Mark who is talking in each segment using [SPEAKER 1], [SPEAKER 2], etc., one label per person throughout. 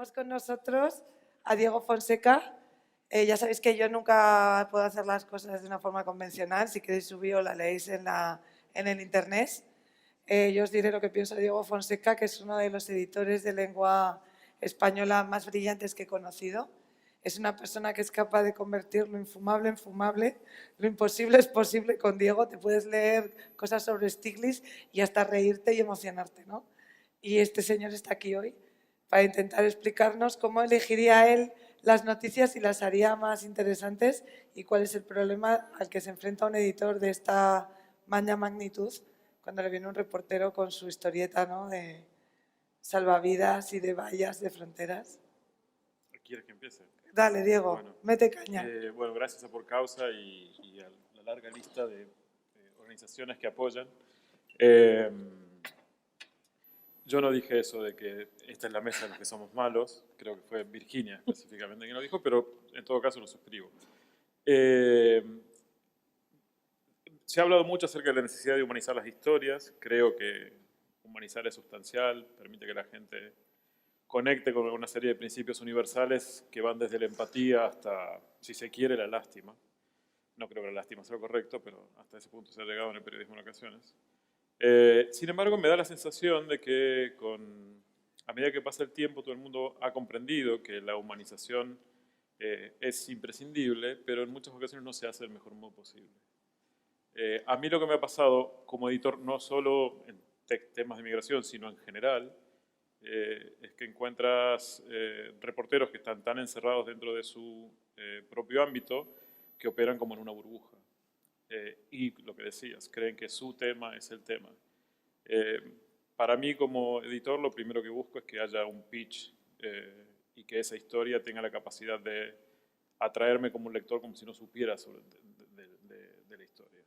[SPEAKER 1] tenemos con nosotros a Diego Fonseca. Ya sabéis que yo nunca puedo hacer las cosas de una forma convencional. Si queréis subirlo, la leéis en el internet. Yo os diré lo que pienso de Diego Fonseca, que es uno de los editores de lengua española más brillantes que he conocido. Es una persona que es capaz de convertir lo infumable en fumable. Lo imposible es posible con Diego. Te puedes leer cosas sobre Stiglitz y hasta reírte y emocionarte, ¿no? Y este señor está aquí hoy para intentar explicarnos cómo elegiría él las noticias y las haría más interesantes y cuál es el problema al que se enfrenta un editor de esta magnitud cuando le viene un reportero con su historieta, ¿no?, de salvavidas y de vallas de fronteras.
[SPEAKER 2] ¿Quieres que empiece?
[SPEAKER 1] Dale, Diego,
[SPEAKER 2] Bueno,
[SPEAKER 1] mete caña.
[SPEAKER 2] Bueno, gracias a Por Causa y a la larga lista de organizaciones que apoyan. Yo no dije eso de que esta es la mesa de los que somos malos, creo que fue Virginia específicamente quien lo dijo, pero en todo caso lo suscribo. Se ha hablado mucho acerca de la necesidad de humanizar las historias, creo que humanizar es sustancial, permite que la gente conecte con una serie de principios universales que van desde la empatía hasta, si se quiere, la lástima. No creo que la lástima sea lo correcto, pero hasta ese punto se ha llegado en el periodismo en ocasiones. Sin embargo, me da la sensación de que a medida que pasa el tiempo todo el mundo ha comprendido que la humanización es imprescindible, pero en muchas ocasiones no se hace del mejor modo posible. A mí lo que me ha pasado como editor, no solo en temas de migración, sino en general, es que encuentras reporteros que están tan encerrados dentro de su propio ámbito que operan como en una burbuja. Y lo que decías, creen que su tema es el tema. Para mí como editor lo primero que busco es que haya un pitch y que esa historia tenga la capacidad de atraerme como un lector como si no supiera sobre de la historia.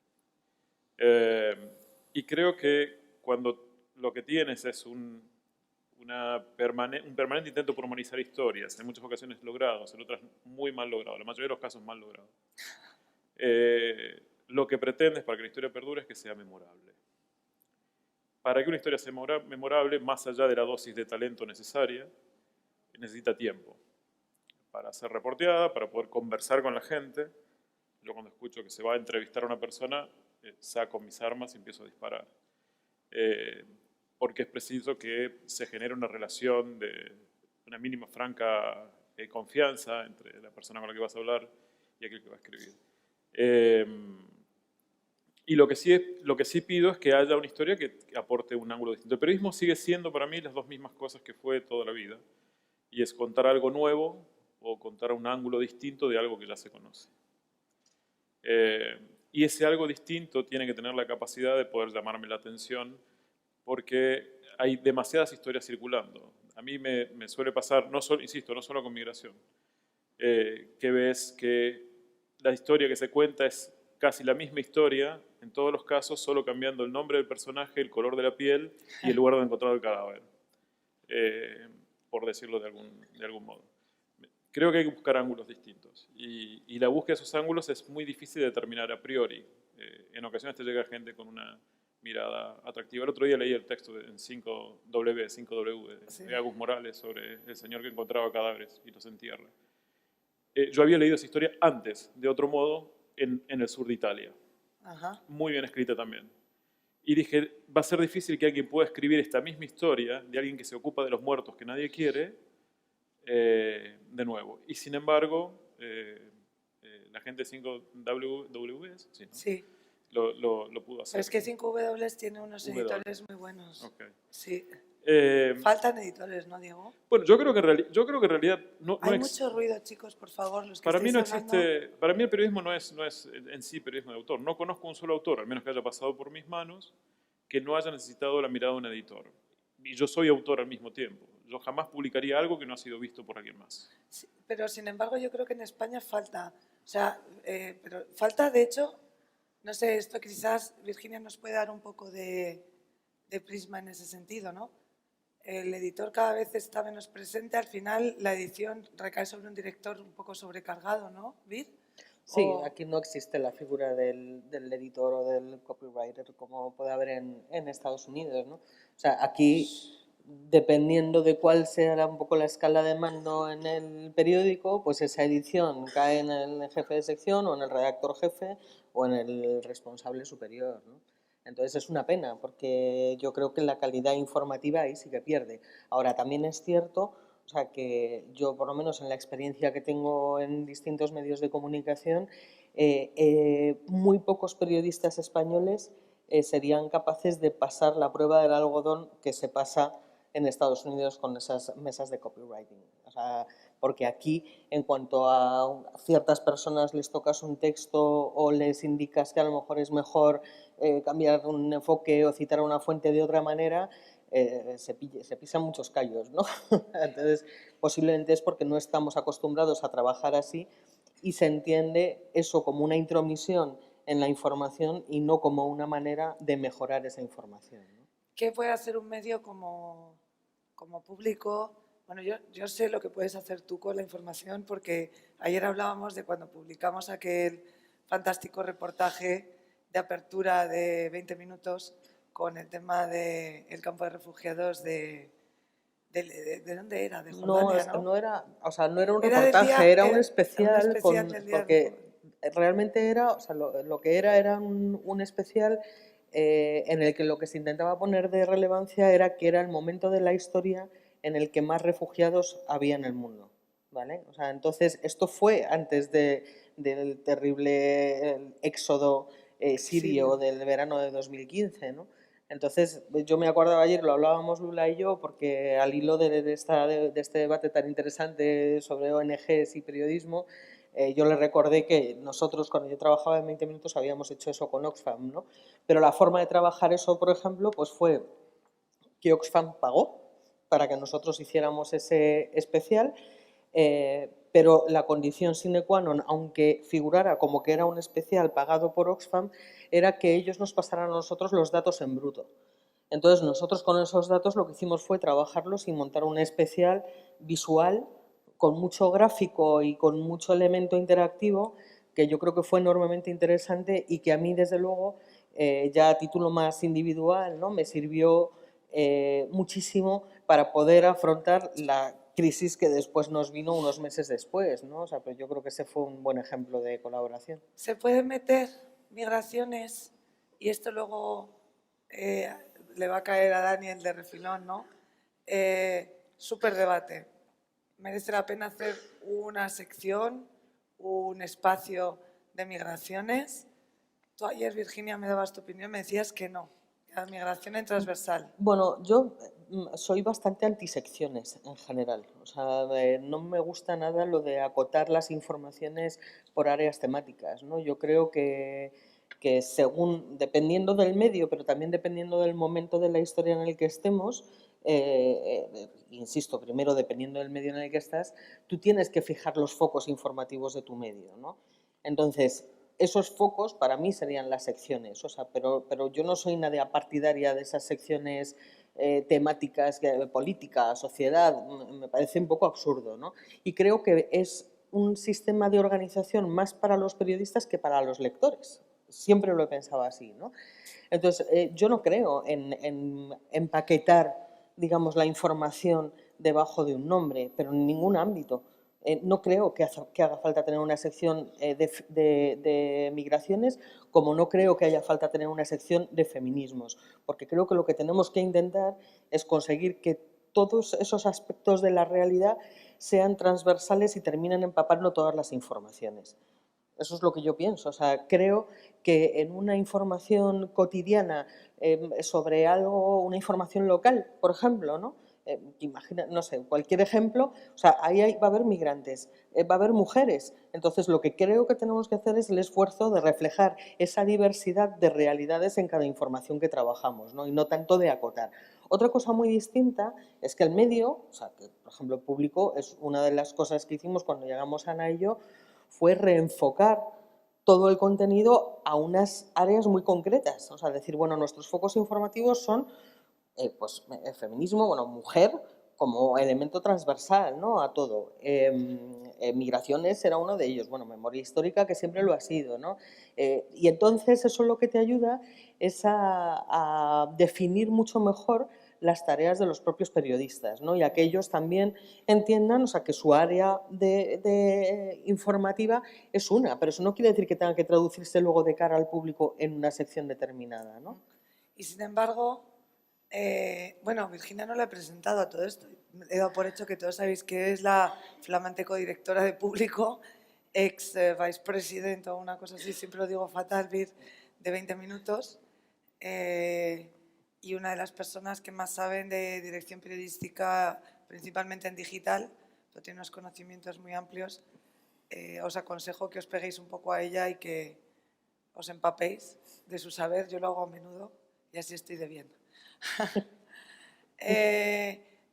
[SPEAKER 2] Y creo que cuando lo que tienes es un permanente intento por humanizar historias, en muchas ocasiones logrados, en otras muy mal logrados, la mayoría de los casos mal logrados. Lo que pretendes para que la historia perdure es que sea memorable. Para que una historia sea memorable, más allá de la dosis de talento necesaria, necesita tiempo para ser reporteada, para poder conversar con la gente. Yo cuando escucho que se va a entrevistar a una persona, saco mis armas y empiezo a disparar. Porque es preciso que se genere una relación de una mínima franca confianza entre la persona con la que vas a hablar y aquel que va a escribir. Y lo que sí pido es que haya una historia que aporte un ángulo distinto. El periodismo sigue siendo para mí las dos mismas cosas que fue toda la vida. Y es contar algo nuevo o contar un ángulo distinto de algo que ya se conoce. Y ese algo distinto tiene que tener la capacidad de poder llamarme la atención porque hay demasiadas historias circulando. A mí me suele pasar, insisto, no solo con migración, que ves que la historia que se cuenta es casi la misma historia, en todos los casos, solo cambiando el nombre del personaje, el color de la piel y el lugar donde encontrado el cadáver, por decirlo de algún modo. Creo que hay que buscar ángulos distintos y la búsqueda de esos ángulos es muy difícil de determinar a priori. En ocasiones te llega gente con una mirada atractiva. El otro día leí el texto en 5W de Agus Morales sobre el señor que encontraba cadáveres y los entierra. Yo había leído esa historia antes, de otro modo, en el sur de Italia. Ajá. Muy bien escrita también. Y dije, va a ser difícil que alguien pueda escribir esta misma historia de alguien que se ocupa de los muertos que nadie quiere, de nuevo. Y sin embargo, la gente de 5W, ¿sí, no?
[SPEAKER 1] Sí.
[SPEAKER 2] Lo pudo hacer.
[SPEAKER 1] Pero es que 5W tiene unos editores muy buenos.
[SPEAKER 2] Okay.
[SPEAKER 1] Sí. Faltan editores, ¿no, Diego?
[SPEAKER 2] Bueno, yo creo que en realidad no
[SPEAKER 1] hay mucho ruido, chicos, por favor. Los que
[SPEAKER 2] para mí no
[SPEAKER 1] hablando...
[SPEAKER 2] existe. Para mí el periodismo no es en sí periodismo de autor. No conozco un solo autor, al menos que haya pasado por mis manos, que no haya necesitado la mirada de un editor. Y yo soy autor al mismo tiempo. Yo jamás publicaría algo que no ha sido visto por alguien más.
[SPEAKER 1] Sí, pero sin embargo yo creo que en España falta. O sea, pero falta, de hecho, no sé, esto quizás Virginia nos puede dar un poco de prisma en ese sentido, ¿no? El editor cada vez está menos presente, al final la edición recae sobre un director un poco sobrecargado, ¿no, Vir?
[SPEAKER 3] Sí, aquí no existe la figura del editor o del copywriter como puede haber en Estados Unidos, ¿no? O sea, aquí dependiendo de cuál sea un poco la escala de mando en el periódico, pues esa edición cae en el jefe de sección o en el redactor jefe o en el responsable superior, ¿no? Entonces es una pena, porque yo creo que la calidad informativa ahí sí que pierde. Ahora, también es cierto, o sea, que yo, por lo menos en la experiencia que tengo en distintos medios de comunicación, muy pocos periodistas españoles serían capaces de pasar la prueba del algodón que se pasa en Estados Unidos con esas mesas de copywriting. O sea, porque aquí, en cuanto a ciertas personas les tocas un texto o les indicas que a lo mejor es mejor cambiar un enfoque o citar una fuente de otra manera, se pisan muchos callos, ¿no? Entonces, posiblemente es porque no estamos acostumbrados a trabajar así y se entiende eso como una intromisión en la información y no como una manera de mejorar esa información, ¿no?
[SPEAKER 1] ¿Qué puede hacer un medio como público? Bueno, yo sé lo que puedes hacer tú con la información, porque ayer hablábamos de cuando publicamos aquel fantástico reportaje de apertura de 20 minutos con el tema del campo de refugiados ¿de dónde era? De Jordania, ¿no?
[SPEAKER 3] No era, o sea, no era un
[SPEAKER 1] Era del
[SPEAKER 3] reportaje,
[SPEAKER 1] día,
[SPEAKER 3] era un
[SPEAKER 1] un
[SPEAKER 3] especial,
[SPEAKER 1] especial del día
[SPEAKER 3] porque realmente era, o sea, lo que era un especial en el que lo que se intentaba poner de relevancia era que era el momento de la historia en el que más refugiados había en el mundo, ¿vale? O sea, entonces esto fue antes del terrible éxodo sirio del verano de 2015, ¿no? Entonces, yo me acordaba ayer, lo hablábamos Lula y yo, porque al hilo de este debate tan interesante sobre ONGs y periodismo, yo le recordé que nosotros, cuando yo trabajaba en 20 minutos, habíamos hecho eso con Oxfam, ¿no? Pero la forma de trabajar eso, por ejemplo, pues fue que Oxfam pagó para que nosotros hiciéramos ese especial, pero la condición sine qua non, aunque figurara como que era un especial pagado por Oxfam, era que ellos nos pasaran a nosotros los datos en bruto. Entonces nosotros con esos datos lo que hicimos fue trabajarlos y montar un especial visual con mucho gráfico y con mucho elemento interactivo que yo creo que fue enormemente interesante y que a mí desde luego ya a título más individual, ¿no?, me sirvió muchísimo para poder afrontar la crisis que después nos vino unos meses después, ¿no? O sea, pues yo creo que ese fue un buen ejemplo de colaboración.
[SPEAKER 1] ¿Se pueden meter migraciones? Y esto luego le va a caer a Daniel de refilón, ¿no? Súper debate. ¿Merece la pena hacer una sección, un espacio de migraciones? Tú ayer, Virginia, me dabas tu opinión, me decías que no, que la migración es transversal.
[SPEAKER 3] Bueno, yo soy bastante antisecciones en general. O sea, no me gusta nada lo de acotar las informaciones por áreas temáticas, ¿no? Yo creo que según, dependiendo del medio, pero también dependiendo del momento de la historia en el que estemos, insisto, primero dependiendo del medio en el que estás, tú tienes que fijar los focos informativos de tu medio, ¿no? Entonces, esos focos para mí serían las secciones, o sea, pero yo no soy nadie partidaria de esas secciones temáticas, política, sociedad, me parece un poco absurdo, ¿no? Y creo que es un sistema de organización más para los periodistas que para los lectores. Siempre lo he pensado así, ¿no? Entonces, yo no creo en empaquetar, digamos, la información debajo de un nombre, pero en ningún ámbito. No creo que haga falta tener una sección de migraciones, como no creo que haya falta tener una sección de feminismos, porque creo que lo que tenemos que intentar es conseguir que todos esos aspectos de la realidad sean transversales y terminen empapando todas las informaciones. Eso es lo que yo pienso. O sea, creo que en una información cotidiana sobre algo, una información local, por ejemplo, ¿no? Imagina, no sé, cualquier ejemplo, o sea, ahí va a haber migrantes, va a haber mujeres. Entonces, lo que creo que tenemos que hacer es el esfuerzo de reflejar esa diversidad de realidades en cada información que trabajamos, ¿no? Y no tanto de acotar. Otra cosa muy distinta es que el medio, o sea, que por ejemplo el público, es una de las cosas que hicimos cuando llegamos a Ana y yo, fue reenfocar todo el contenido a unas áreas muy concretas. O sea, decir, bueno, nuestros focos informativos son pues, el feminismo, bueno, mujer como elemento transversal, ¿no?, a todo. Migraciones era uno de ellos, bueno, memoria histórica, que siempre lo ha sido, ¿no? Y entonces eso lo que te ayuda es a definir mucho mejor las tareas de los propios periodistas, ¿no? Y a que ellos también entiendan, o sea, que su área informativa es una, pero eso no quiere decir que tenga que traducirse luego de cara al público en una sección determinada, ¿no?
[SPEAKER 1] Y sin embargo, bueno, Virginia no la he presentado a todo esto. He dado por hecho que todos sabéis que es la flamante codirectora de Público, ex vicepresidente o una cosa así, siempre lo digo fatal, Vir, de 20 minutos. Y una de las personas que más saben de dirección periodística, principalmente en digital, pero tiene unos conocimientos muy amplios. Os aconsejo que os peguéis un poco a ella y que os empapéis de su saber. Yo lo hago a menudo y así estoy de bien.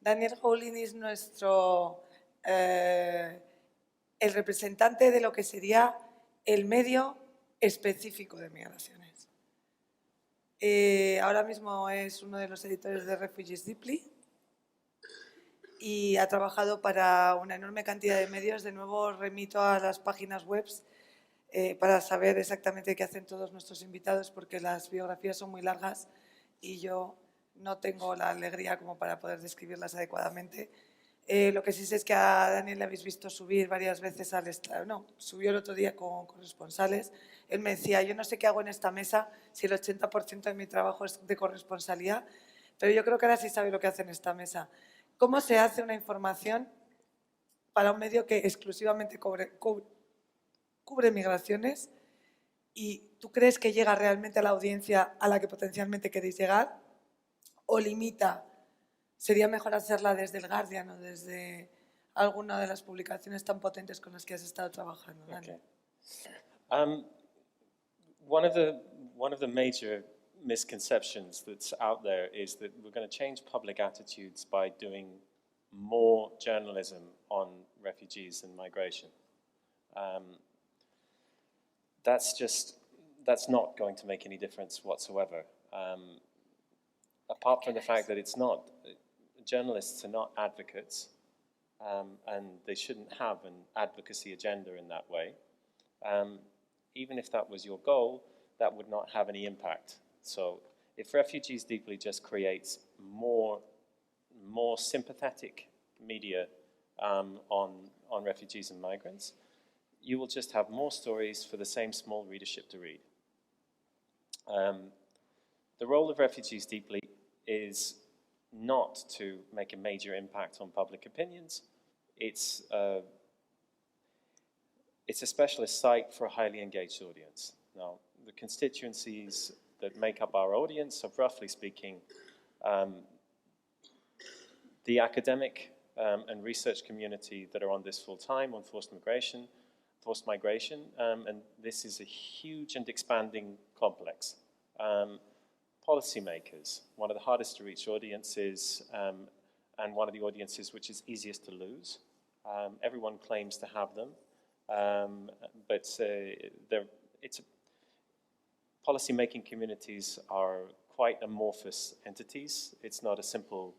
[SPEAKER 1] Daniel Howling es el representante de lo que sería el medio específico de migraciones. Ahora mismo es uno de los editores de Refugees Deeply y ha trabajado para una enorme cantidad de medios. De nuevo remito a las páginas web para saber exactamente qué hacen todos nuestros invitados, porque las biografías son muy largas y yo no tengo la alegría como para poder describirlas adecuadamente. Lo que sí sé es que a Daniel le habéis visto subir varias veces al estrado. No, subió el otro día con corresponsales. Él me decía, yo no sé qué hago en esta mesa si el 80% de mi trabajo es de corresponsalía, pero yo creo que ahora sí sabe lo que hace en esta mesa. ¿Cómo se hace una información para un medio que exclusivamente cubre migraciones? ¿Y tú crees que llega realmente a la audiencia a la que potencialmente queréis llegar? ¿O limita? Sería mejor hacerla desde el Guardian o desde alguna de las publicaciones tan potentes con las que has estado trabajando.
[SPEAKER 4] Okay. One of the major misconceptions that's out there is that we're going to change public attitudes by doing more journalism on refugees and migration. That's not going to make any difference whatsoever. Apart from the fact that it's not, journalists are not advocates, and they shouldn't have an advocacy agenda in that way. Even if that was your goal, that would not have any impact. So if Refugees Deeply just creates more sympathetic media on refugees and migrants, you will just have more stories for the same small readership to read. The role of Refugees Deeply is not to make a major impact on public opinions. It's a specialist site for a highly engaged audience. Now, the constituencies that make up our audience are, roughly speaking, the academic and research community that are on this full-time on forced migration, and this is a huge and expanding complex. Policymakers, one of the hardest to reach audiences, and one of the audiences which is easiest to lose. Everyone claims to have them, but policy-making communities are quite amorphous entities. It's not a simple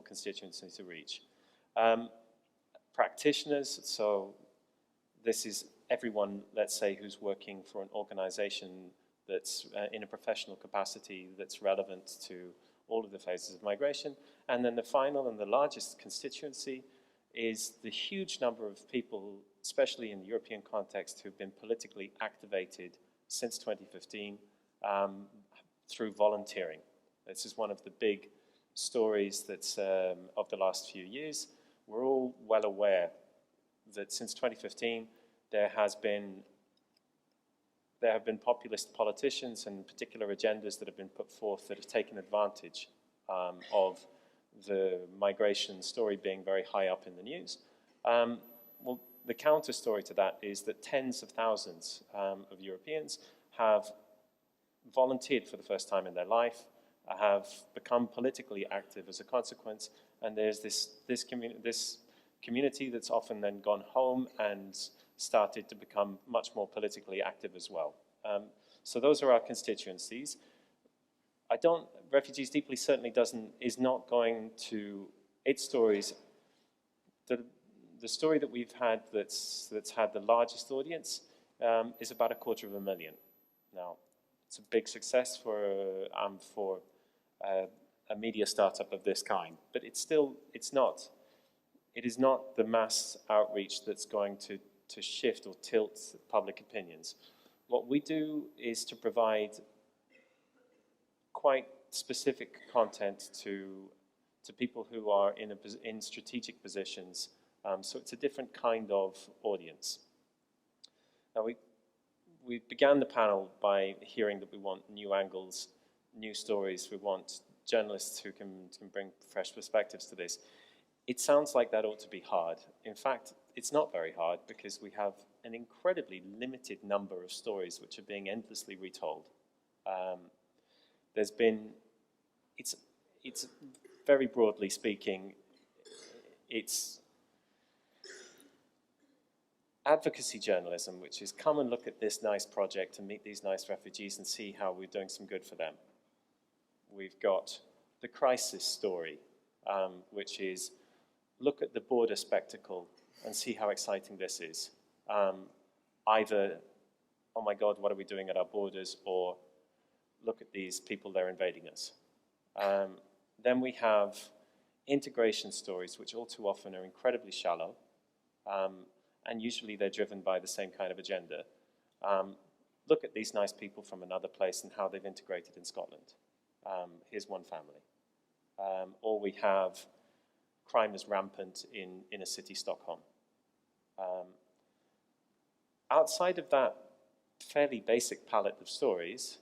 [SPEAKER 4] constituency to reach. Practitioners, so this is everyone, let's say, who's working for an organization that's in a professional capacity that's relevant to all of the phases of migration. And then the final and the largest constituency is the huge number of people, especially in the European context, who've been politically activated since 2015 through volunteering. This is one of the big stories that's of the last few years. We're all well aware that since 2015 there have been populist politicians and particular agendas that have been put forth that have taken advantage of the migration story being very high up in the news. Well, the counter story to that is that tens of thousands of Europeans have volunteered for the first time in their life, have become politically active as a consequence, and there's this community that's often then gone home and started to become much more politically active as well. So those are our constituencies. Refugees Deeply certainly is not going to, its stories, the story that we've had that's had the largest audience is about 250,000. Now, it's a big success for a media startup of this kind, but it is not the mass outreach that's going to shift or tilt public opinions. What we do is to provide quite specific content to people who are in strategic positions. So it's a different kind of audience. Now we began the panel by hearing that we want new angles, new stories. We want journalists who can bring fresh perspectives to this. It sounds like that ought to be hard. In fact, it's not very hard because we have an incredibly limited number of stories which are being endlessly retold. It's very broadly speaking, it's advocacy journalism, which is come and look at this nice project and meet these nice refugees and see how we're doing some good for them. We've got the crisis story, which is look at the border spectacle and see how exciting this is. Either, oh my God, what are we doing at our borders, or look at these people, they're invading us. Then we have integration stories, which all too often are incredibly shallow, and usually they're driven by the same kind of agenda. Look at these nice people from another place and how they've integrated in Scotland. Here's one family. Or we have crime is rampant in inner city Stockholm. Outside of that fairly basic palette of stories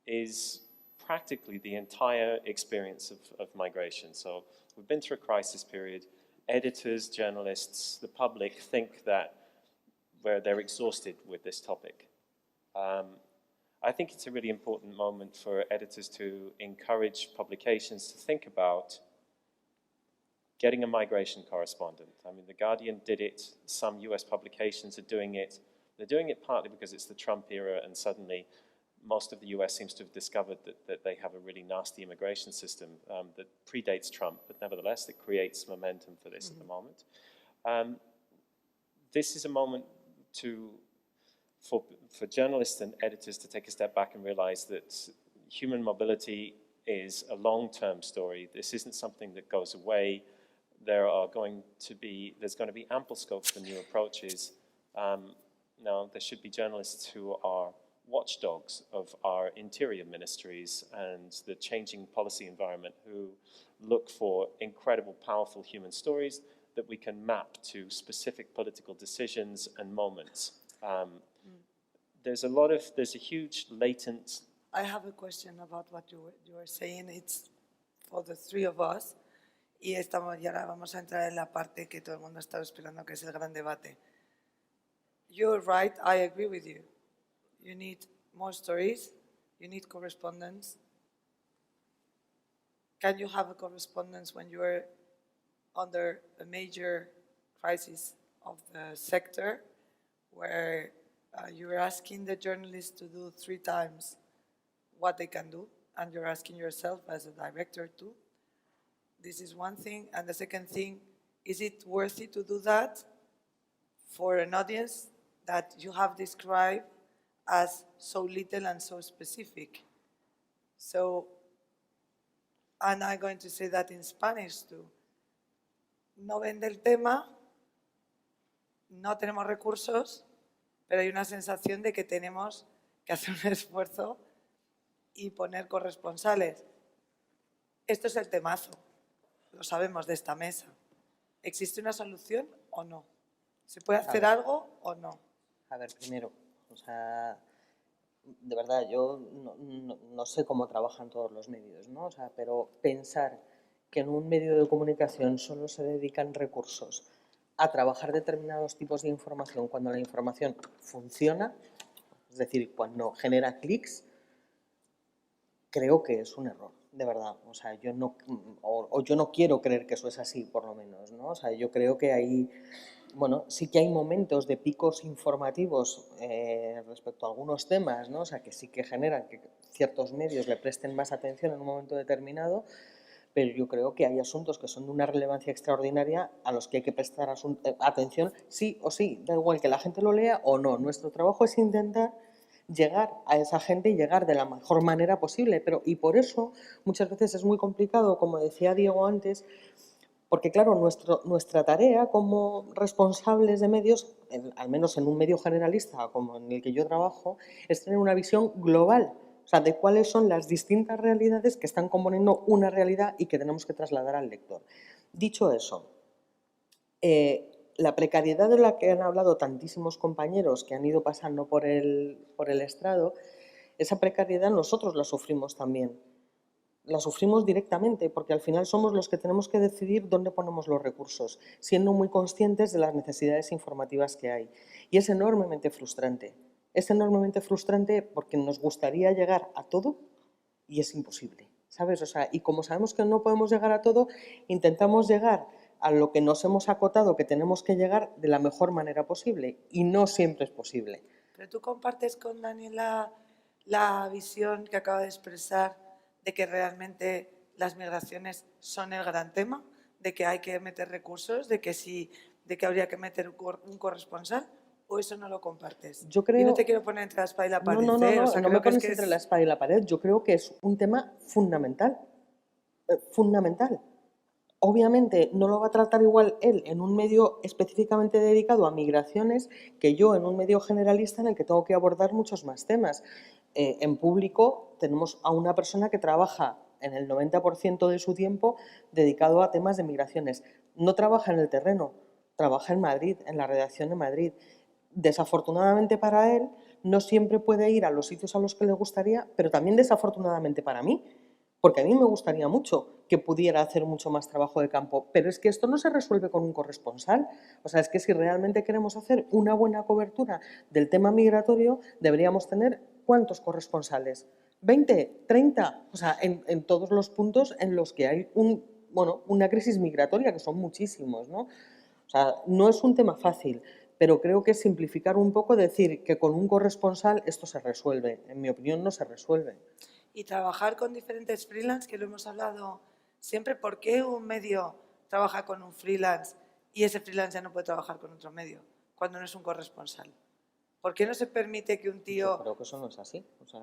[SPEAKER 4] is practically the entire experience of migration. So we've been through a crisis period. Editors, journalists, the public think that they're exhausted with this topic. I think it's a really important moment for editors to encourage publications to think about getting a migration correspondent. I mean, The Guardian did it, some US publications are doing it. They're doing it partly because it's the Trump era and suddenly most of the US seems to have discovered that they have a really nasty immigration system that predates Trump, but nevertheless it creates momentum for this at the moment. This is a moment for journalists and editors to take a step back and realize that human mobility is a long-term story. This isn't something that goes away. There's going to be ample scope for new approaches. Now, there should be journalists who are watchdogs of our interior ministries and the changing policy environment, who look for incredible, powerful human stories that we can map to specific political decisions and moments. There's a huge latent...
[SPEAKER 1] I have a question about what you were saying. It's for the three of us. Y ahora vamos a entrar en la parte que todo el mundo está esperando, que es el gran debate. You're right, I agree with you. You need more stories, you need correspondence. Can you have a correspondence when you are under a major crisis of the sector, where you're asking the journalists to do 3 times what they can do, and you're asking yourself as a director too? This is one thing. And the second thing, is it worthy to do that for an audience that you have described as so little and so specific? So, and I'm going to say that in Spanish too. No vende el tema, no tenemos recursos, pero hay una sensación de que tenemos que hacer un esfuerzo y poner corresponsales. Esto es el temazo, lo sabemos de esta mesa. ¿Existe una solución o no? ¿Se puede hacer algo o no?
[SPEAKER 3] A ver, primero, o sea, de verdad, yo no sé cómo trabajan todos los medios, ¿no? O sea, pero pensar que en un medio de comunicación solo se dedican recursos a trabajar determinados tipos de información cuando la información funciona, es decir, cuando genera clics, creo que es un error, de verdad. O sea, yo no quiero creer que eso es así, por lo menos, ¿no? O sea, yo creo que hay, bueno, sí que hay momentos de picos informativos respecto a algunos temas, ¿no? O sea, que sí que generan que ciertos medios le presten más atención en un momento determinado, pero yo creo que hay asuntos que son de una relevancia extraordinaria a los que hay que prestar atención sí o sí, da igual que la gente lo lea o no. Nuestro trabajo es intentar llegar a esa gente y llegar de la mejor manera posible. Y por eso muchas veces es muy complicado, como decía Diego antes, porque claro, nuestra tarea como responsables de medios, al menos en un medio generalista como en el que yo trabajo, es tener una visión global, o sea, de cuáles son las distintas realidades que están componiendo una realidad y que tenemos que trasladar al lector. Dicho eso, la precariedad de la que han hablado tantísimos compañeros que han ido pasando por el estrado, esa precariedad nosotros la sufrimos también. La sufrimos directamente porque al final somos los que tenemos que decidir dónde ponemos los recursos, siendo muy conscientes de las necesidades informativas que hay. Y es enormemente frustrante. Es enormemente frustrante porque nos gustaría llegar a todo y es imposible, ¿sabes? O sea, y como sabemos que no podemos llegar a todo, intentamos llegar a lo que nos hemos acotado que tenemos que llegar de la mejor manera posible y no siempre es posible.
[SPEAKER 1] Pero tú compartes con Daniela la visión que acaba de expresar de que realmente las migraciones son el gran tema, de que hay que meter recursos, de que habría que meter un corresponsal, o eso no lo compartes.
[SPEAKER 3] Yo creo...
[SPEAKER 1] Y no te quiero poner entre la espada y la pared.
[SPEAKER 3] No,
[SPEAKER 1] O sea,
[SPEAKER 3] no me pones entre la espada y la pared. Yo creo que es un tema fundamental. Fundamental. Obviamente no lo va a tratar igual él en un medio específicamente dedicado a migraciones que yo en un medio generalista en el que tengo que abordar muchos más temas. En público tenemos a una persona que trabaja en el 90% de su tiempo dedicado a temas de migraciones. No trabaja en el terreno, trabaja en Madrid, en la redacción de Madrid. Desafortunadamente para él no siempre puede ir a los sitios a los que le gustaría, pero también desafortunadamente para mí, porque a mí me gustaría mucho que pudiera hacer mucho más trabajo de campo, pero es que esto no se resuelve con un corresponsal. O sea, es que si realmente queremos hacer una buena cobertura del tema migratorio, deberíamos tener ¿cuántos corresponsales? ¿20? ¿30? O sea, en todos los puntos en los que hay una crisis migratoria, que son muchísimos, ¿no? O sea, no es un tema fácil, pero creo que es simplificar un poco, decir que con un corresponsal esto se resuelve. En mi opinión, no se resuelve.
[SPEAKER 1] Y trabajar con diferentes freelance, que lo hemos hablado siempre. ¿Por qué un medio trabaja con un freelance y ese freelance ya no puede trabajar con otro medio cuando no es un corresponsal? ¿Por qué no se permite que un tío...
[SPEAKER 3] Yo creo que eso no es así. O sea,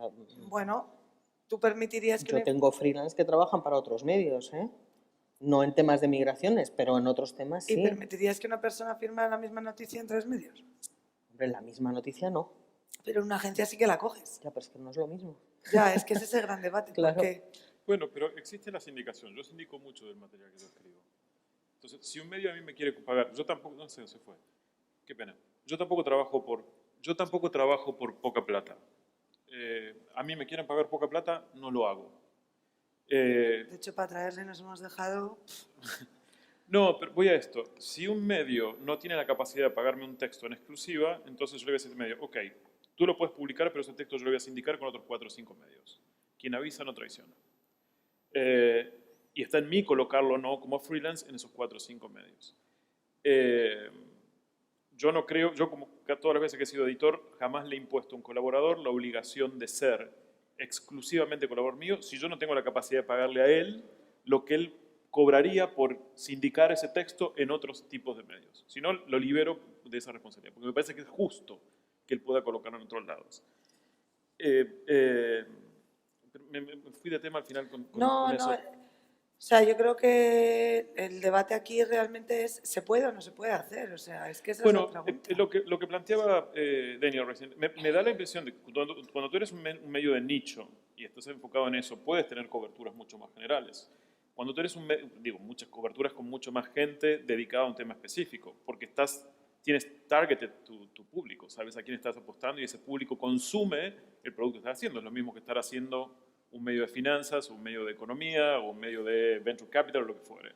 [SPEAKER 1] bueno, tú permitirías que...
[SPEAKER 3] Yo tengo freelance que trabajan para otros medios, ¿eh? No en temas de migraciones, pero en otros temas sí.
[SPEAKER 1] ¿Y permitirías que una persona firmara la misma noticia en 3 medios?
[SPEAKER 3] Hombre, la misma noticia no.
[SPEAKER 1] Pero en una agencia sí que la coges.
[SPEAKER 3] Ya, pero es que no es lo mismo.
[SPEAKER 1] Ya, es que ese es el gran debate.
[SPEAKER 3] Claro.
[SPEAKER 1] Porque...
[SPEAKER 2] Bueno, pero existe la sindicación. Yo sindico mucho del material que yo escribo. Entonces, si un medio a mí me quiere pagar, yo tampoco, no sé, se fue. Qué pena. Yo tampoco trabajo por poca plata. A mí me quieren pagar poca plata, no lo hago.
[SPEAKER 1] de hecho, para traerle nos hemos dejado...
[SPEAKER 2] No, pero voy a esto. Si un medio no tiene la capacidad de pagarme un texto en exclusiva, entonces yo le voy a decir al medio, ok, tú lo puedes publicar, pero ese texto yo lo voy a sindicar con otros 4 o 5 medios. Quien avisa no traiciona. Y está en mí colocarlo o no como freelance en esos 4 o 5 medios. Yo no creo, yo como todas las veces que he sido editor, jamás le he impuesto a un colaborador la obligación de ser exclusivamente colaborador mío si yo no tengo la capacidad de pagarle a él lo que él cobraría por sindicar ese texto en otros tipos de medios. Si no, lo libero de esa responsabilidad, porque me parece que es justo que él pueda colocarlo en otros lados. Me fui de tema al final con eso.
[SPEAKER 1] O sea, yo creo que el debate aquí realmente es ¿se puede o no se puede hacer? O sea, es que esa es la pregunta.
[SPEAKER 2] Lo que planteaba Daniel recién, me da la impresión de que cuando tú eres un medio de nicho y estás enfocado en eso, puedes tener coberturas mucho más generales. Cuando tú eres muchas coberturas con mucho más gente dedicada a un tema específico, porque tienes targeted tu público, sabes a quién estás apostando y ese público consume el producto que estás haciendo. Es lo mismo que estar haciendo un medio de finanzas, un medio de economía, o un medio de venture capital, o lo que fuere.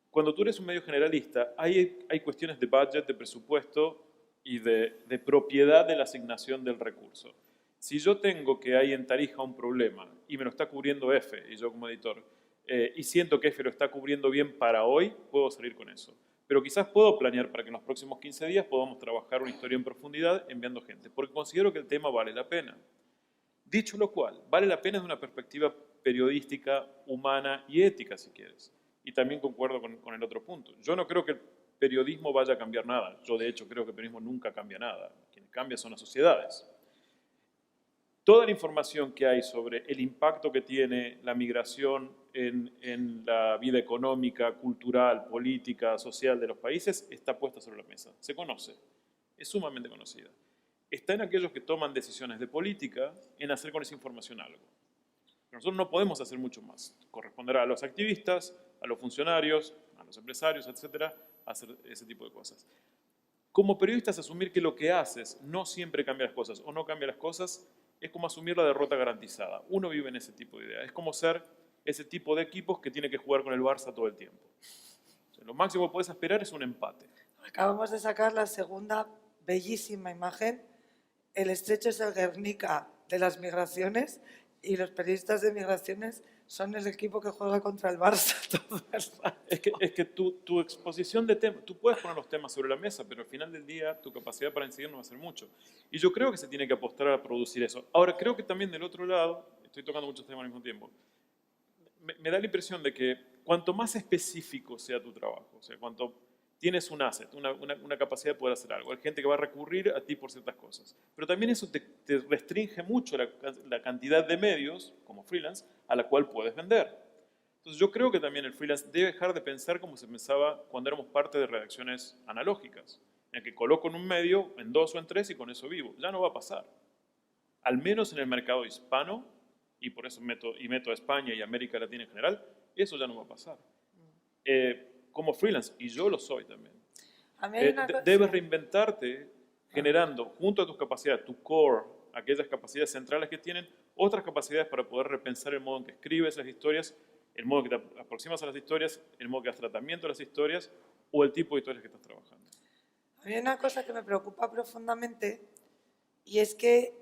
[SPEAKER 2] Cuando tú eres un medio generalista, hay cuestiones de budget, de presupuesto y de propiedad de la asignación del recurso. Si yo tengo que hay en Tarija un problema y me lo está cubriendo F, y yo como editor, y siento que F lo está cubriendo bien para hoy, puedo salir con eso. Pero quizás puedo planear para que en los próximos 15 días podamos trabajar una historia en profundidad enviando gente, porque considero que el tema vale la pena. Dicho lo cual, vale la pena desde una perspectiva periodística, humana y ética, si quieres. Y también concuerdo con el otro punto. Yo no creo que el periodismo vaya a cambiar nada. Yo, de hecho, creo que el periodismo nunca cambia nada. Quienes cambian son las sociedades. toda la información que hay sobre el impacto que tiene la migración en la vida económica, cultural, política, social de los países está puesta sobre la mesa. Se conoce, es sumamente conocida. Está en aquellos que toman decisiones de política en hacer con esa información algo. Pero nosotros no podemos hacer mucho más. Corresponderá a los activistas, a los funcionarios, a los empresarios, etcétera, hacer ese tipo de cosas. Como periodistas, asumir que lo que haces no siempre cambia las cosas o no cambia las cosas es como asumir la derrota garantizada. Uno vive en ese tipo de idea. Es como ser ese tipo de equipos que tiene que jugar con el Barça todo el tiempo. O sea, lo máximo que puedes esperar es un empate.
[SPEAKER 1] Acabamos de sacar la segunda bellísima imagen. El estrecho es el Guernica de las migraciones y los periodistas de migraciones son el equipo que juega contra el Barça todo el rato.
[SPEAKER 2] Es que tu exposición de temas, tú puedes poner los temas sobre la mesa, pero al final del día tu capacidad para incidir no va a ser mucho. Y yo creo que se tiene que apostar a producir eso. Ahora, creo que también del otro lado, estoy tocando muchos temas al mismo tiempo, me da la impresión de que cuanto más específico sea tu trabajo, o sea, cuanto tienes un asset, una capacidad de poder hacer algo, hay gente que va a recurrir a ti por ciertas cosas. Pero también eso te restringe mucho la cantidad de medios, como freelance, a la cual puedes vender. Entonces yo creo que también el freelance debe dejar de pensar como se pensaba cuando éramos parte de redacciones analógicas, en el que coloco en un medio, en 2 o en 3 y con eso vivo. Ya no va a pasar. Al menos en el mercado hispano, y por eso meto a España y América Latina en general, eso ya no va a pasar. Como freelance, y yo lo soy también.
[SPEAKER 1] A mí hay una cosa-
[SPEAKER 2] Debes reinventarte generando, junto a tus capacidades, tu core, aquellas capacidades centrales que tienen, otras capacidades para poder repensar el modo en que escribes las historias, el modo que te aproximas a las historias, el modo que das tratamiento a las historias o el tipo de historias que estás trabajando.
[SPEAKER 1] A mí hay una cosa que me preocupa profundamente y es que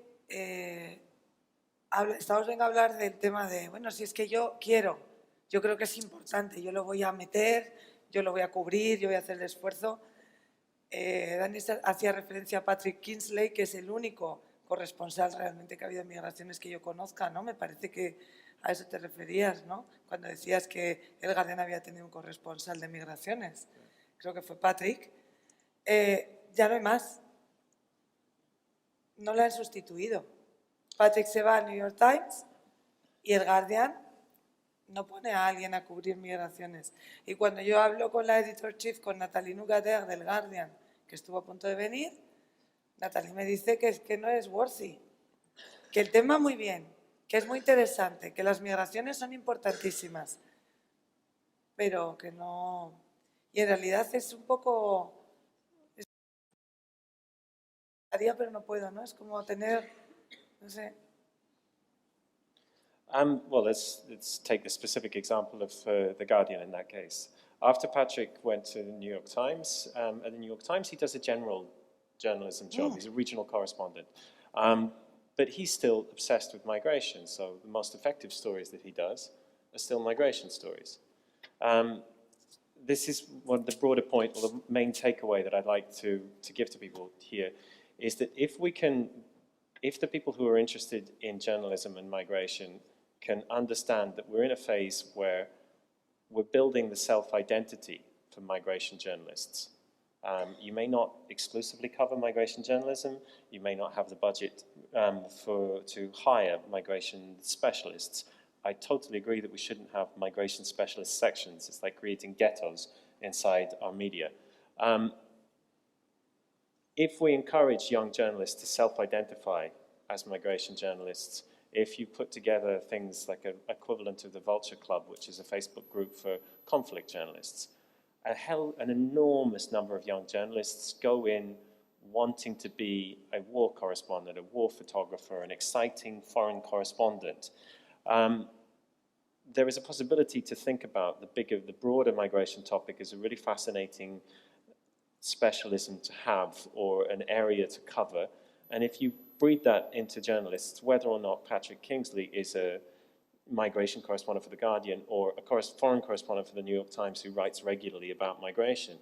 [SPEAKER 1] estamos venga a hablar del tema de, bueno, si es que yo quiero, yo creo que es importante, yo lo voy a meter, yo lo voy a cubrir, yo voy a hacer el esfuerzo. Dani hacía referencia a Patrick Kingsley, que es el único corresponsal realmente que ha habido en migraciones que yo conozca, ¿no? Me parece que a eso te referías, ¿no? Cuando decías que el Guardian había tenido un corresponsal de migraciones. Creo que fue Patrick. Ya no hay más. No le han sustituido. Patrick se va al New York Times y el Guardian no pone a alguien a cubrir migraciones. Y cuando yo hablo con la editor chief, con Nathalie Nougader del Guardian, que estuvo a punto de venir, Nathalie me dice que no es worthy, que el tema muy bien, que es muy interesante, que las migraciones son importantísimas, pero que no... Y en realidad es un poco... Haría, pero no puedo, ¿no? Es como tener, no sé...
[SPEAKER 4] Well, let's take the specific example of The Guardian in that case. After Patrick went to the New York Times, at the New York Times, he does a general journalism job. He's a regional correspondent. But he's still obsessed with migration, so the most effective stories that he does are still migration stories. This is one of the broader point, or the main takeaway that I'd like to give to people here, is that if the people who are interested in journalism and migration can understand that we're in a phase where we're building the self-identity for migration journalists. You may not exclusively cover migration journalism, you may not have the budget to hire migration specialists. I totally agree that we shouldn't have migration specialist sections. It's like creating ghettos inside our media. If we encourage young journalists to self-identify as migration journalists, if you put together things like an equivalent of the Vulture Club, which is a Facebook group for conflict journalists, an enormous number of young journalists go in wanting to be a war correspondent, a war photographer, an exciting foreign correspondent. There is a possibility to think about the broader migration topic as a really fascinating specialism to have or an area to cover. And if you breed that into journalists, whether or not Patrick Kingsley is a migration correspondent for The Guardian or a foreign correspondent for the New York Times who writes regularly about migration,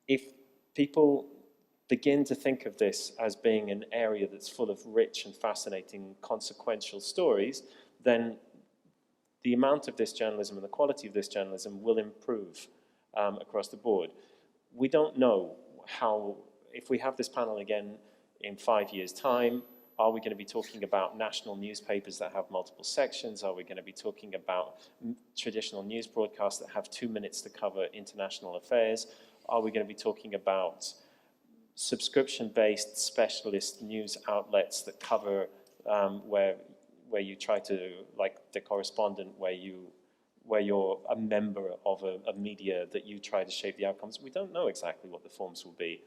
[SPEAKER 4] if people begin to think of this as being an area that's full of rich and fascinating consequential stories, then the amount of this journalism and the quality of this journalism will improve across the board. We don't know how, if we have this panel again in 5 years' time, Are we going to be talking about national newspapers that have multiple sections? Are we going to be talking about traditional news broadcasts that have 2 minutes to cover international affairs? Are we going to be talking about subscription-based specialist news outlets that cover where you try to, like The Correspondent, where you're a member of a media that you try to shape the outcomes? We don't know exactly what the forms will be.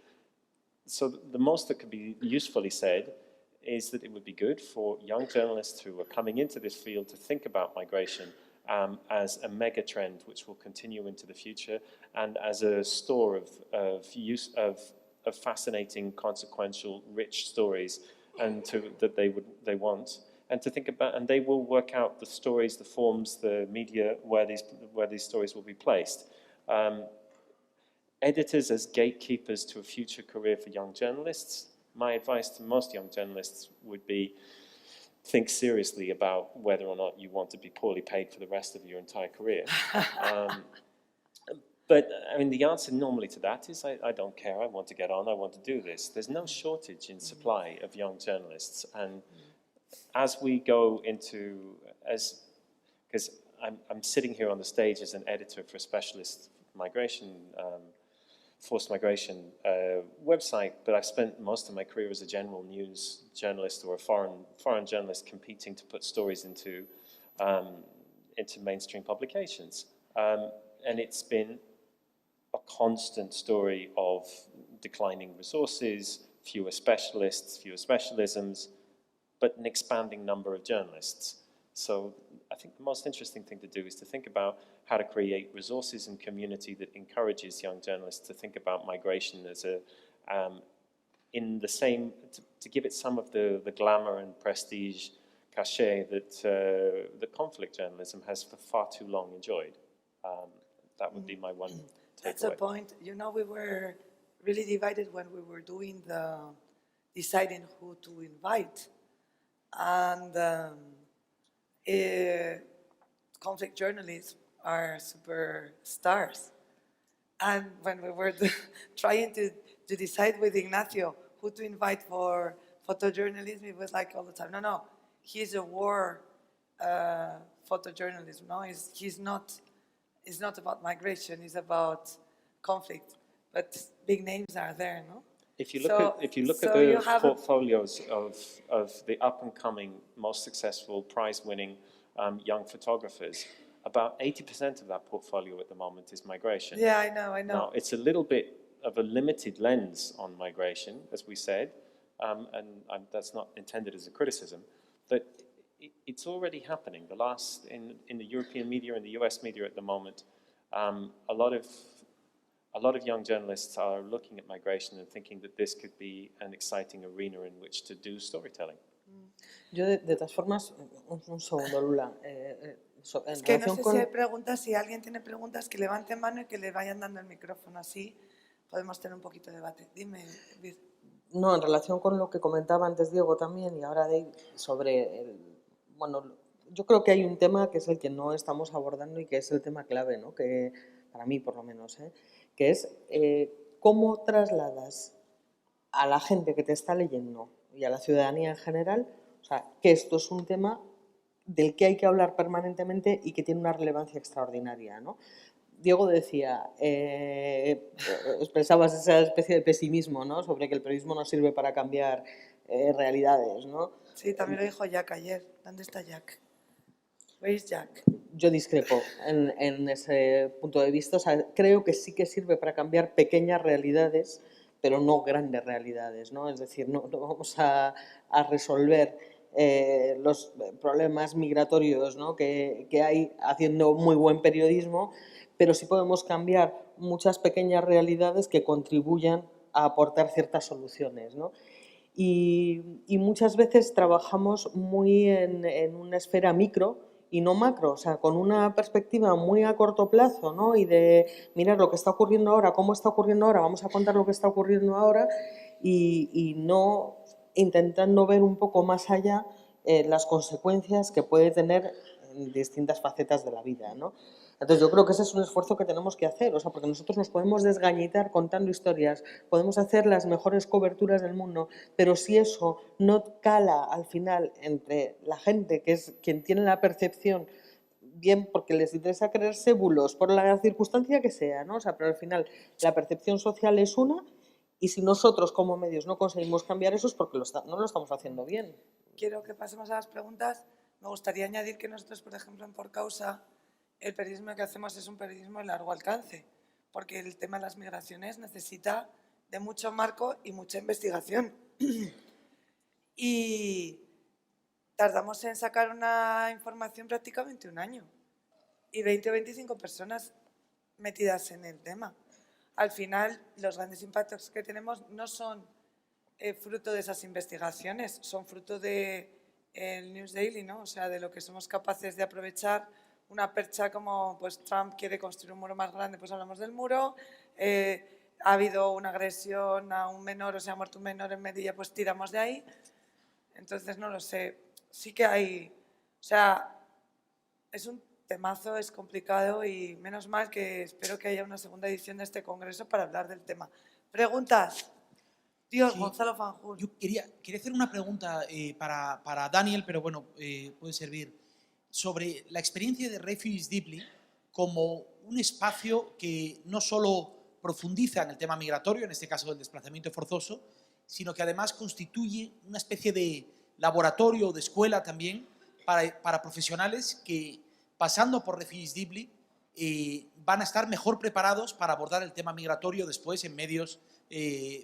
[SPEAKER 4] So the most that could be usefully said is that it would be good for young journalists who are coming into this field to think about migration as a mega trend which will continue into the future, and as a store of fascinating, consequential, rich stories, and that they want, and to think about, and they will work out the stories, the forms, the media where these stories will be placed. Editors as gatekeepers to a future career for young journalists. My advice to most young journalists would be, think seriously about whether or not you want to be poorly paid for the rest of your entire career. But I mean, the answer normally to that is, I don't care, I want to get on, I want to do this. There's no shortage in supply of young journalists. And as we go into, because I'm sitting here on the stage as an editor for a specialist migration, forced migration website, but I've spent most of my career as a general news journalist or a foreign journalist competing to put stories into mainstream publications. And it's been a constant story of declining resources, fewer specialists, fewer specialisms, but an expanding number of journalists. So I think the most interesting thing to do is to think about how to create resources and community that encourages young journalists to think about migration as to give it some of the glamour and prestige cachet that conflict journalism has for far too long enjoyed. That would be my one takeaway.
[SPEAKER 1] That's a point. You know, we were really divided when we were doing deciding who to invite. And conflict journalists are superstars. And when we were trying to decide with Ignacio who to invite for photojournalism, it was like all the time, no, he's a war photojournalism. No, it's not about migration, it's about conflict. But big names are there, no?
[SPEAKER 4] If you look at the portfolios of the up-and-coming, most successful, prize-winning young photographers, about 80% of that portfolio at the moment is migration.
[SPEAKER 1] Yeah, I know.
[SPEAKER 4] Now, it's a little bit of a limited lens on migration, as we said, and that's not intended as a criticism, but it's already happening. In the European media and the US media at the moment, a lot of young journalists are looking at migration and thinking that this could be an exciting arena in which to do storytelling.
[SPEAKER 3] Yo, de todas formas, un segundo, Lula.
[SPEAKER 1] Es que no sé si hay preguntas, si alguien tiene preguntas, que levante mano y que le vayan dando el micrófono, así podemos tener un poquito de debate. Dime, Liz.
[SPEAKER 3] No, en relación con lo que comentaba antes Diego también y ahora Dave sobre bueno, yo creo que hay un tema que es el que no estamos abordando y que es el tema clave, ¿no? Que para mí por lo menos, que es cómo trasladas a la gente que te está leyendo y a la ciudadanía en general, o sea, que esto es un tema del que hay que hablar permanentemente y que tiene una relevancia extraordinaria, ¿no? Diego decía, expresabas esa especie de pesimismo, ¿no? Sobre que el periodismo no sirve para cambiar realidades, ¿no?
[SPEAKER 1] Sí, también lo dijo Jack ayer. ¿Dónde está Jack? Where is Jack?
[SPEAKER 3] Yo discrepo en ese punto de vista. O sea, creo que sí que sirve para cambiar pequeñas realidades, pero no grandes realidades, ¿no? Es decir, no vamos a resolver los problemas migratorios, ¿no? que hay haciendo muy buen periodismo, pero sí podemos cambiar muchas pequeñas realidades que contribuyan a aportar ciertas soluciones, ¿no? Y muchas veces trabajamos muy en una esfera micro y no macro, o sea, con una perspectiva muy a corto plazo, ¿no? Y de mirar lo que está ocurriendo ahora, cómo está ocurriendo ahora, vamos a contar lo que está ocurriendo ahora y no intentando ver un poco más allá las consecuencias que puede tener en distintas facetas de la vida, ¿no? Entonces yo creo que ese es un esfuerzo que tenemos que hacer, o sea, porque nosotros nos podemos desgañitar contando historias, podemos hacer las mejores coberturas del mundo, pero si eso no cala al final entre la gente, que es quien tiene la percepción, bien porque les interesa creerse bulos, por la circunstancia que sea, ¿no? O sea, pero al final la percepción social es una, y si nosotros como medios no conseguimos cambiar eso es porque no lo estamos haciendo bien.
[SPEAKER 1] Quiero que pasemos a las preguntas. Me gustaría añadir que nosotros, por ejemplo, en Por Causa, el periodismo que hacemos es un periodismo de largo alcance, porque el tema de las migraciones necesita de mucho marco y mucha investigación. Y tardamos en sacar una información prácticamente un año y 20 o 25 personas metidas en el tema. Al final, los grandes impactos que tenemos no son fruto de esas investigaciones, son fruto de el News Daily, ¿no? O sea, de lo que somos capaces de aprovechar una percha como pues Trump quiere construir un muro más grande, pues hablamos del muro. Ha habido una agresión a un menor o se ha muerto un menor en Melilla, pues tiramos de ahí. Entonces, no lo sé, sí que hay, o sea, es un temazo, es complicado y menos mal que espero que haya una segunda edición de este congreso para hablar del tema. ¿Preguntas? Dios,
[SPEAKER 5] Sí,
[SPEAKER 1] Gonzalo Fanjul.
[SPEAKER 5] yo quería hacer una pregunta para Daniel, pero bueno, puede servir, sobre la experiencia de Refugees Deeply como un espacio que no solo profundiza en el tema migratorio, en este caso del desplazamiento forzoso, sino que además constituye una especie de laboratorio o de escuela también para profesionales que, pasando por Refugees Deeply, van a estar mejor preparados para abordar el tema migratorio después en medios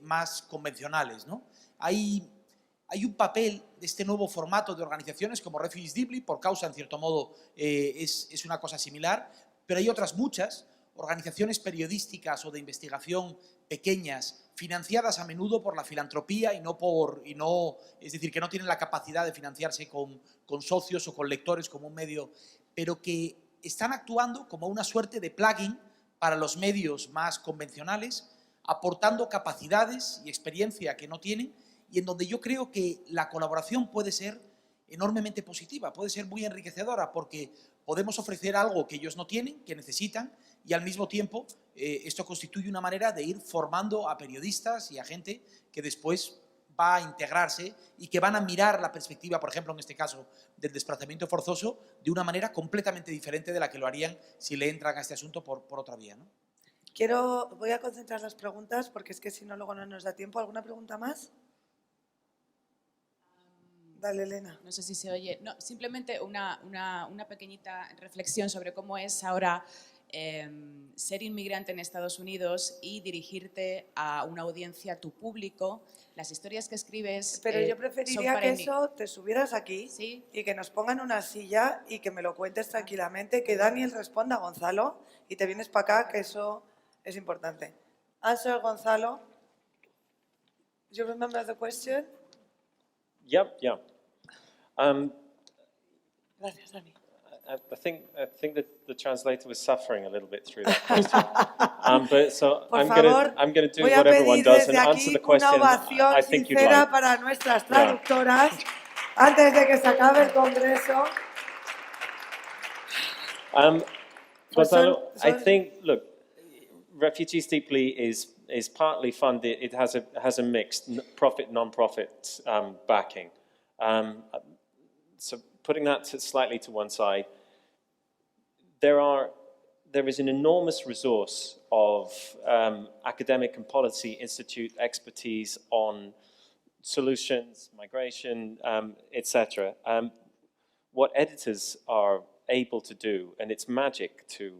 [SPEAKER 5] más convencionales, ¿no? Hay un papel de este nuevo formato de organizaciones como Refugees Deeply, Por Causa, en cierto modo, es una cosa similar, pero hay otras muchas organizaciones periodísticas o de investigación pequeñas, financiadas a menudo por la filantropía es decir, que no tienen la capacidad de financiarse con socios o con lectores como un medio, pero que están actuando como una suerte de plugin para los medios más convencionales, aportando capacidades y experiencia que no tienen, y en donde yo creo que la colaboración puede ser enormemente positiva, puede ser muy enriquecedora, porque podemos ofrecer algo que ellos no tienen, que necesitan, y al mismo tiempo esto constituye una manera de ir formando a periodistas y a gente que después va a integrarse y que van a mirar la perspectiva, por ejemplo, en este caso, del desplazamiento forzoso, de una manera completamente diferente de la que lo harían si le entran a este asunto por otra vía, ¿no?
[SPEAKER 1] Voy a concentrar las preguntas porque es que si no luego no nos da tiempo. ¿Alguna pregunta más? Dale, Elena.
[SPEAKER 6] No sé si se oye. No, simplemente una pequeñita reflexión sobre cómo es ahora ser inmigrante en Estados Unidos y dirigirte a una audiencia, a tu público. Las historias que escribes
[SPEAKER 1] Pero yo
[SPEAKER 6] son
[SPEAKER 1] preferiría
[SPEAKER 6] para
[SPEAKER 1] que eso te subieras aquí
[SPEAKER 6] ¿Sí?
[SPEAKER 1] y que nos pongan una silla y que me lo cuentes tranquilamente, que Daniel responda a Gonzalo y te vienes para acá, que eso es importante. Answer, Gonzalo. Do you remember the question?
[SPEAKER 4] Yep, yeah.
[SPEAKER 1] Gracias, Dani.
[SPEAKER 4] I think that the translator was suffering a little bit through that question. But so
[SPEAKER 1] Por
[SPEAKER 4] I'm
[SPEAKER 1] favor,
[SPEAKER 4] going to do
[SPEAKER 1] voy a
[SPEAKER 4] what everyone
[SPEAKER 1] pedir
[SPEAKER 4] does and
[SPEAKER 1] desde
[SPEAKER 4] answer
[SPEAKER 1] aquí
[SPEAKER 4] the question
[SPEAKER 1] una ovación
[SPEAKER 4] I think you'd
[SPEAKER 1] sincera
[SPEAKER 4] like.
[SPEAKER 1] para nuestras traductoras antes de que se acabe el congreso. Pues
[SPEAKER 4] Gonzalo, I
[SPEAKER 1] son-
[SPEAKER 4] think, look, Refugees Deeply is partly funded. It has a mixed profit, non-profit backing. So putting that slightly to one side, there is an enormous resource of academic and policy institute expertise on solutions, migration, etc. What editors are able to do, and it's magic to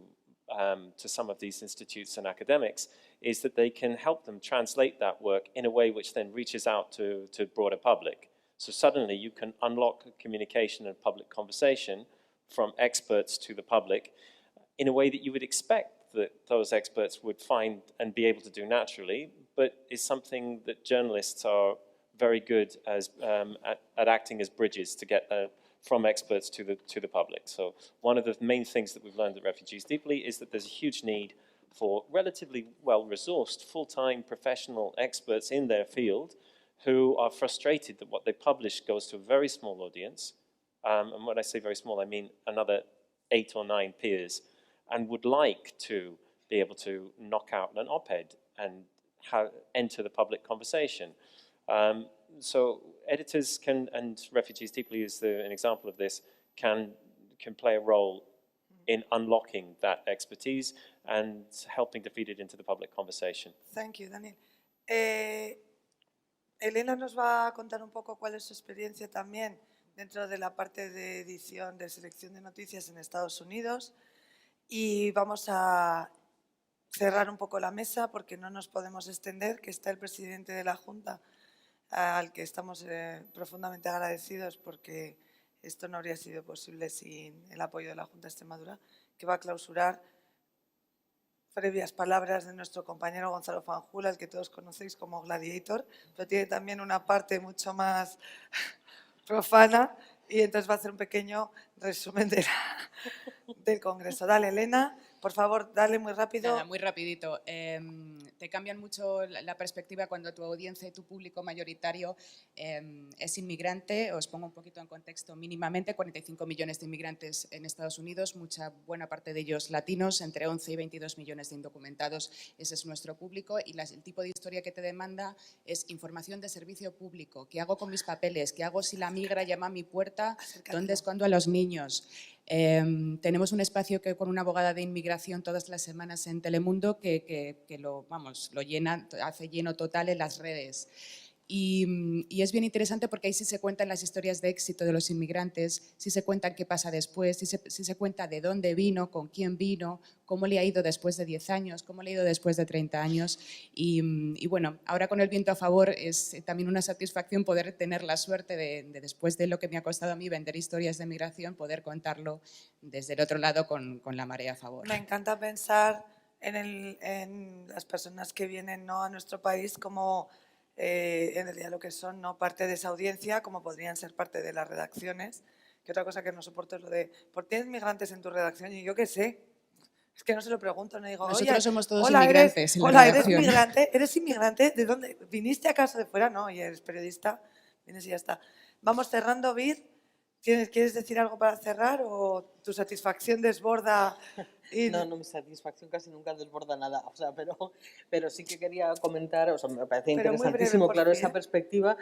[SPEAKER 4] some of these institutes and academics, is that they can help them translate that work in a way which then reaches out to broader public. So suddenly you can unlock communication and public conversation from experts to the public in a way that you would expect that those experts would find and be able to do naturally, but is something that journalists are very good as, at acting as bridges to get from experts to the public. So one of the main things that we've learned at Refugees Deeply is that there's a huge need for relatively well-resourced, full-time professional experts in their field who are frustrated that what they publish goes to a very small audience. And when I say very small, I mean another 8 or 9 peers. and would like to be able to knock out an op-ed and enter the public conversation. So editors can, and Refugees Deeply is an example of this, can play a role in unlocking that expertise and helping to feed it into the public conversation.
[SPEAKER 1] Thank you, Daniel. Elena nos va a contar un poco cuál es su experiencia también dentro de la parte de edición, de selección de noticias en Estados Unidos, y vamos a cerrar un poco la mesa porque no nos podemos extender, que está el presidente de la Junta, al que estamos profundamente agradecidos porque esto no habría sido posible sin el apoyo de la Junta de Extremadura, que va a clausurar. Previas palabras de nuestro compañero Gonzalo Fanjul, al que todos conocéis como Gladiator, pero tiene también una parte mucho más profana y entonces va a hacer un pequeño resumen del Congreso. Dale, Elena, por favor, dale muy rápido.
[SPEAKER 6] Nada, muy rapidito. Te cambian mucho la perspectiva cuando tu audiencia y tu público mayoritario es inmigrante. Os pongo un poquito en contexto mínimamente, 45 millones de inmigrantes en Estados Unidos, buena parte de ellos latinos, entre 11 y 22 millones de indocumentados. Ese es nuestro público y el tipo de historia que te demanda es información de servicio público. ¿Qué hago con mis papeles? ¿Qué hago si la migra llama a mi puerta? ¿Dónde escondo a los niños? Tenemos un espacio con una abogada de inmigración todas las semanas en Telemundo que lo llena, hace lleno total en las redes. Y es bien interesante porque ahí sí se cuentan las historias de éxito de los inmigrantes, sí se cuentan qué pasa después, sí se cuenta de dónde vino, con quién vino, cómo le ha ido después de 10 años, cómo le ha ido después de 30 años. Y bueno, ahora con el viento a favor es también una satisfacción poder tener la suerte de después de lo que me ha costado a mí vender historias de migración, poder contarlo desde el otro lado con la marea a favor.
[SPEAKER 1] Me encanta pensar en las personas que vienen, ¿no?, a nuestro país como en realidad lo que son, ¿no?, parte de esa audiencia, como podrían ser parte de las redacciones. Que otra cosa que no soporto es lo de ¿por qué tienes migrantes en tu redacción? Y yo qué sé, es que no se lo pregunto, no digo,
[SPEAKER 6] nosotros somos todos
[SPEAKER 1] hola,
[SPEAKER 6] inmigrantes en la redacción.
[SPEAKER 1] ¿Eres inmigrante? ¿De dónde? ¿Viniste acaso de fuera? No, y eres periodista, vienes y ya está. Vamos cerrando, Vir. ¿Quieres decir algo para cerrar o tu satisfacción desborda?
[SPEAKER 3] No, mi satisfacción casi nunca desborda nada, o sea, pero sí que quería comentar, o sea, me parece interesantísimo, claro, esa perspectiva,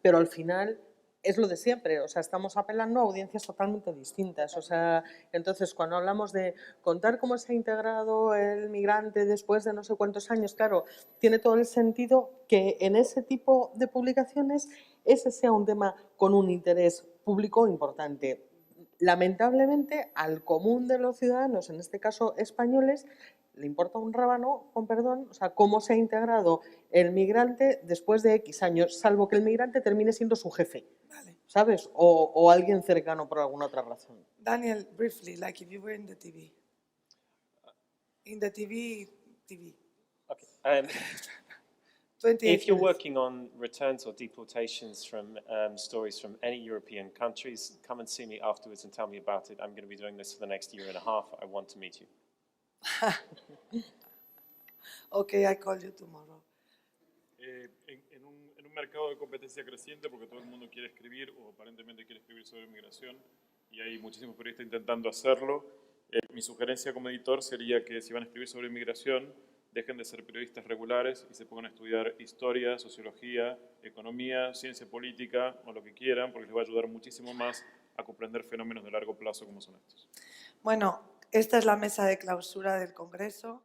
[SPEAKER 3] pero al final es lo de siempre, o sea, estamos apelando a audiencias totalmente distintas, o sea, entonces cuando hablamos de contar cómo se ha integrado el migrante después de no sé cuántos años, claro, tiene todo el sentido que en ese tipo de publicaciones ese sea un tema con un interés público importante. Lamentablemente, al común de los ciudadanos, en este caso españoles, le importa un rábano, con perdón, o sea, cómo se ha integrado el migrante después de X años, salvo que el migrante termine siendo su jefe, ¿sabes? O alguien cercano por alguna otra razón.
[SPEAKER 1] Daniel, briefly, like if you were in the TV. In the TV.
[SPEAKER 4] Okay.
[SPEAKER 1] 28
[SPEAKER 4] If you're
[SPEAKER 1] minutes.
[SPEAKER 4] working on returns or deportations from stories from any European countries, come and see me afterwards and tell me about it. I'm going to be doing this for the next year and a half. I want to meet you.
[SPEAKER 1] Okay, I call you tomorrow.
[SPEAKER 2] En un mercado de competencia creciente, porque todo el mundo quiere escribir o aparentemente quiere escribir sobre migración, y hay muchísimos periodistas intentando hacerlo, mi sugerencia como editor sería que si van a escribir sobre inmigración, dejen de ser periodistas regulares y se pongan a estudiar historia, sociología, economía, ciencia política o lo que quieran, porque les va a ayudar muchísimo más a comprender fenómenos de largo plazo como son estos.
[SPEAKER 1] Bueno, esta es la mesa de clausura del Congreso.